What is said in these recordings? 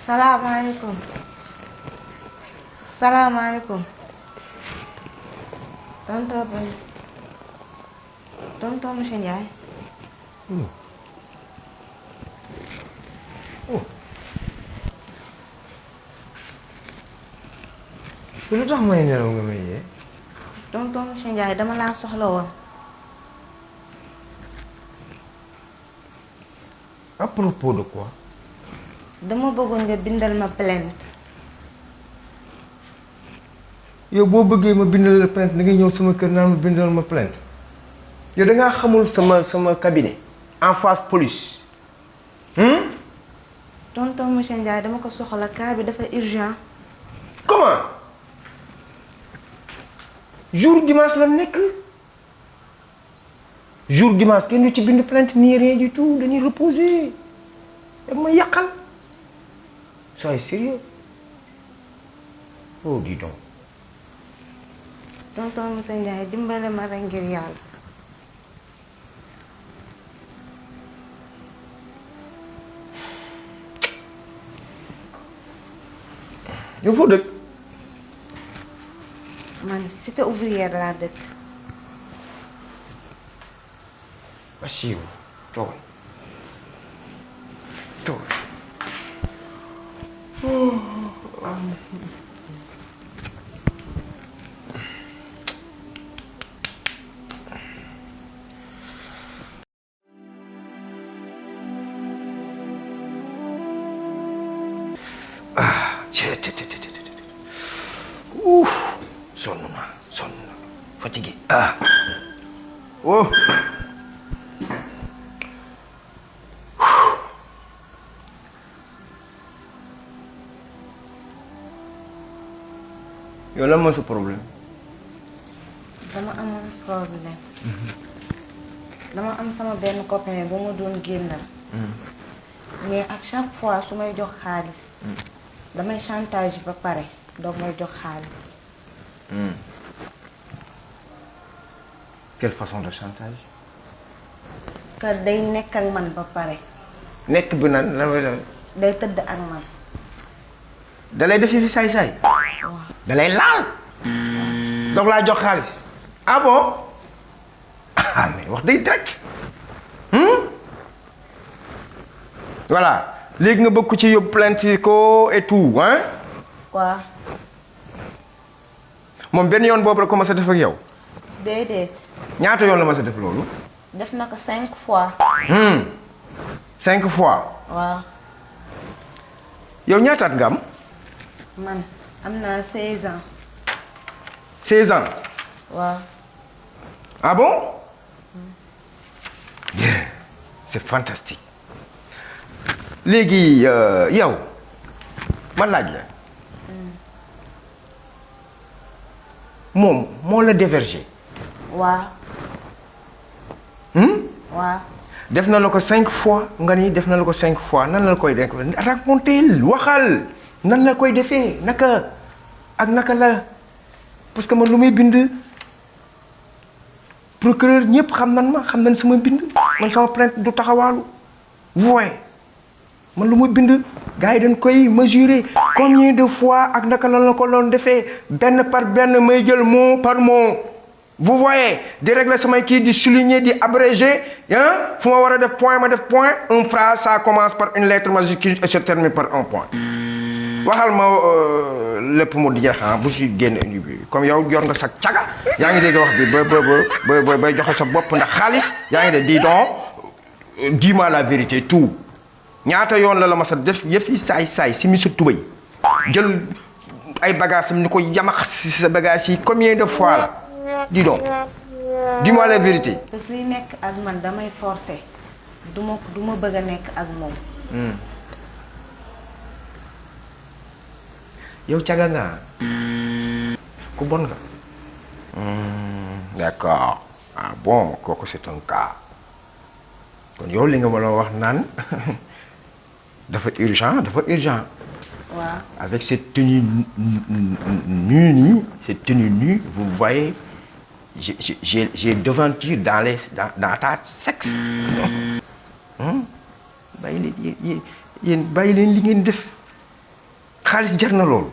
salaamaaleykum. salaamaaleykum. tonton monsieur Ndiaye. lu tax may nelaw nga may yee. tonton monsieur Ndiaye dama laa soxla woon. à propos de quoi. dama bëggoon nga bindal ma plainte. yow boo bëggee ma bindal la plainte da ngay ñëw sama kër naan ma bindal ma plainte yow da ngaa xamul sama cabinet en face police. tonton monsieur Ndiaye dama ko soxla cas bi dafa urgent. comment jour dimanche la nekk jour dimanche kenn du ci bind plainte ni rien du tout dañuy reposer da ma yàqal soyez sérieux oh dis donc. tonton monsieur Ndiaye dimbale ma rek ngir yàlla. yow foo dëkk. man cité ouvrière laa dëkk. Bachir toogal toogal. sonn naa fatigué oh. yow lan mooy sa problème. dama amoon problème. dama am sama benn copain bu ma doon génnal. mais ak chaque fois su may jox xaalis. damay chantage ba pare doog may jox xaalis. quelle façon de chantage. que day nekk ak man ba pare. nekk bi nan la may day tëdd ak man. da lay def fi saay-saay. waaw da lay laal. doog laa jox xaalis. ah bon ah mais wax day direct. voilà léegi nga bëgg ko ci yóbbu plainte ko et tout hein. quoi. moom benn yoon boobu la commencé def ak yow. déedéet. ñaata yoon la ma sa def loolu. def na ko 5 fois. 5 fois. waaw. yow ñaataat nga am. man am naa 16 ans. 16 ans. waaw. ah bon. bien c'est fantastique. léegi yow ma laaj la. moom moo la dévergé. waaw. waaw. def na la ko 5 fois nga ni def na la ko 5 fois nan la koy def raconter waxal nan la koy defee naka ak naka la parce que man lu may bind procureur ñëpp xam nan ma xam nan sama bind man sama plainte du taxawaalu vous voyez man lu ma bind gars yi dañ koy mesurer combien de fois ak naka la ko doon defee benn par benn may jël mot par mot. vous voyez di régler samay kii di souligner di abréger hein fu ma war a def point ma def point une phrase ça commence par une lettre majuscule et se termine par un point. waxal ma lépp mu di jeex bu si génn comme yow yor nga sa caga yaa ngi dégg wax bi ba bay joxe sa bopp ndax xaalis yaa ngi de dis donc dis-moi la vérité tout ñaata yoon la ma sa def yëf yi saay si mi sa tubay jël ay bagages am ni ko yamax si sa bagages yi combien de fois la. dis donc dis-moi la vérité. te suy nekk ak man damay forcer du ma bëgg a nekk ak moom. yow caga nga ku bon nga. d'accord ah bon kooku c'est un cas kon yow li nga ma la wax naan dafa urgent. waaw. avec cette tenue nue nii cette tenue nue vous voyez. j'ai devanture dans ta sexe. bàyyi leen yéen bàyyi leen li ngeen def xaalis jar na loolu.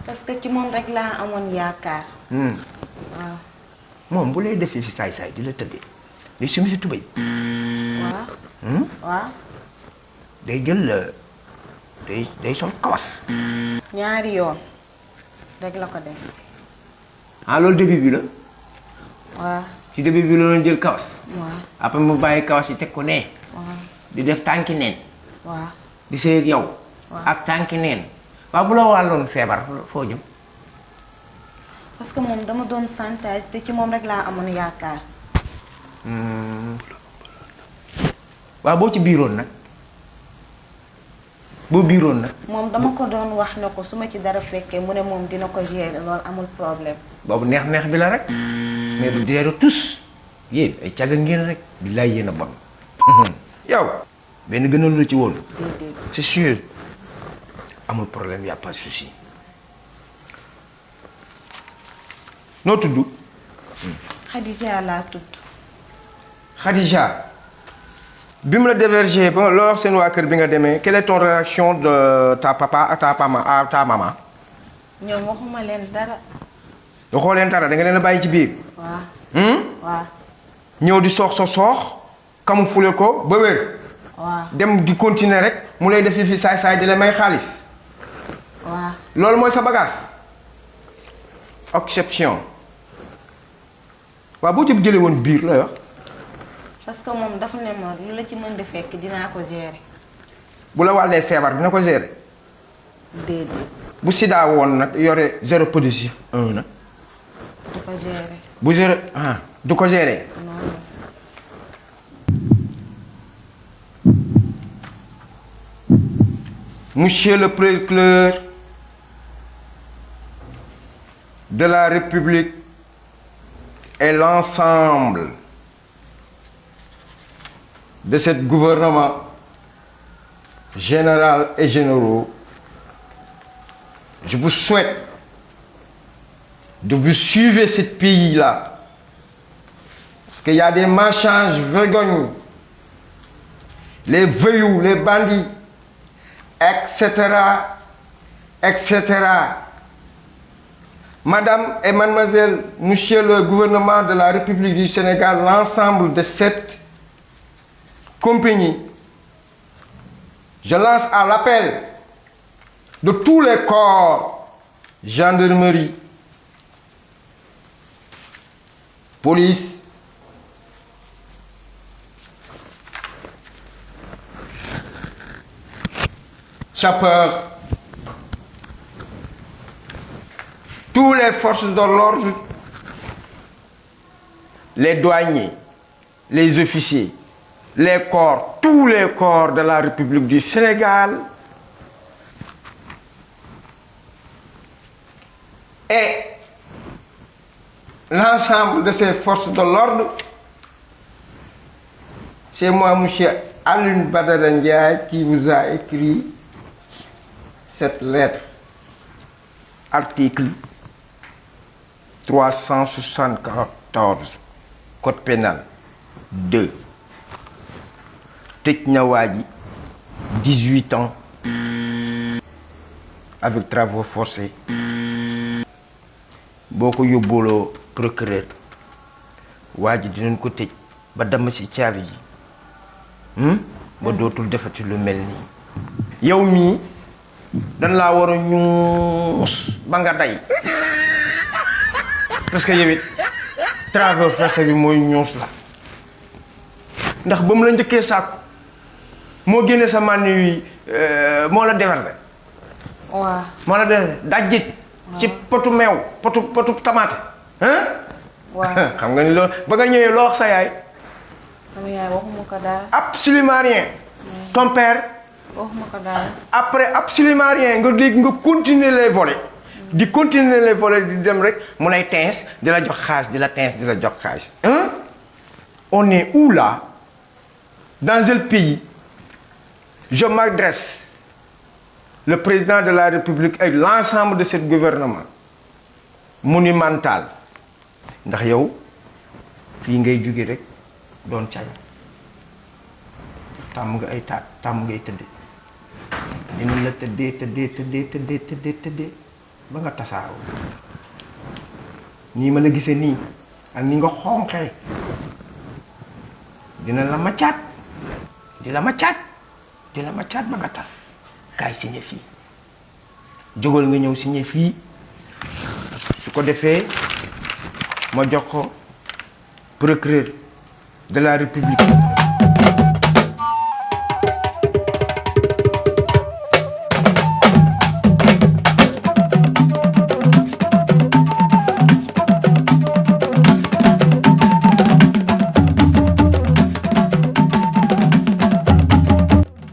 parce que ci moom rek laa amoon yaakaar. waaw. moom bu lay defee fi saay-saay di la tëddee day sumi si tubéy. waaw. waaw. day jël day sol kawas. ñaari yoon rek la ko def. ah loolu début bi la. waaw. ci début bi la doon jël kawas. waaw. après mu bàyyi kawas yi teg ko nee. waaw. di def tànki neen. waaw. di sëy ak yow. waaw. ak tànki neen. waaw bu la wàlloon feebar foo jëm. parce que moom dama doon santage te ci moom rek laa amoon yaakaar. waaw boo ci biiroon nag boo biiroon nag. moom dama ko doon wax ne ko su ma ci dara fekkee mu ne moom dina ko gérer loolu amul problème. boobu neex bi la rek. mais du gérer tous yéen ay càgga ngeen rek. billaay yéen a bon. yow. benn gënal la ci woon. déedéet. c'est sûr amul problème y a pas de souci. noo tudd. Khadija laa tudd. Khadija. bi mu la dévergé ba loo wax seen waa kër bi nga demee quelle est ton réaction de ta papa à ta maman. ñoom waxuma leen dara. waxoo leen dara da nga leen a bàyyi ci biir. waaw. waaw. ñëw di soox camoufler ko ba wér. waaw. dem di continuer rek mu lay def fi saay-saay di la may xaalis. waaw. loolu mooy sa bagage. exception. waaw boo ci jëlee woon biir la wax. parce que moom dafa ne ma lu la ci mën di fekk dinaa ko gérer. bu la wàllee feebar dina ko gérer. déedéet. bu sida woon nag yore 0 positif 1 nag. du ko gérer. bu gérer du ko gérer. non. Monsieur le procureur de la République et l'ensemble de ce gouvernement général et généraux, je vous souhaite de vous suivre ce pays-là. Parce qu'il y a des marchands vergognes, les voyous, les bandits, etc., etc. Madame et mademoiselle, monsieur le gouvernement de la République du Sénégal, l'ensemble de cette compagnie, je lance à l'appel de tous les corps, gendarmerie, police, sapeurs, toutes les forces de l'ordre, les douaniers, les officiers, les corps, tous les corps de la République du Sénégal et l'ensemble de ces forces de l'ordre. C'est moi, monsieur Alioune Badara Ndiaye, qui vous a écrit cette lettre. Article 374, Code pénal 2. tëj na waa ji 18 ans avec travaux forcés. boo ko yóbbooloo procureur waa ji dinañ ko tëj ba damm ci caabi ji ba dootul defati lu mel nii. yow mii dañ laa war a ñuus ba nga day parce que yow it travaux forcés bi mooy ñuus la ndax ba mu la njëkkee sàkku moo génne sa mànn yi moo la déversé. waaw. moo la déversé dajjit ci potu meew potu tamaate waaw. xam nga ni loolu ba nga ñëwee loo wax sa yaay. sama yaay waxuma ko dara. absolument rien. ton père. waxuma ko dara. après absolument rien nga léegi nga continuer les volets. di continuer les volets di dem rek mu lay teins di la jox xaalis di la teins di la jox xaalis. on est où là? Dans un pays, je m'adresse, le président de la République et l'ensemble de ce gouvernement monumental. ndax yow fii ngay jóge rek doon caga tàmm nga ay taat tàmm ngay tëdde dina la tëddee ba nga tasaaroo nii ma la gisee nii ak ni nga xonqee dina la maccaat di la maccaat ba nga tas kaay signé fii jógal nga ñëw signé fii su ko defee ma jox ko procureur de la république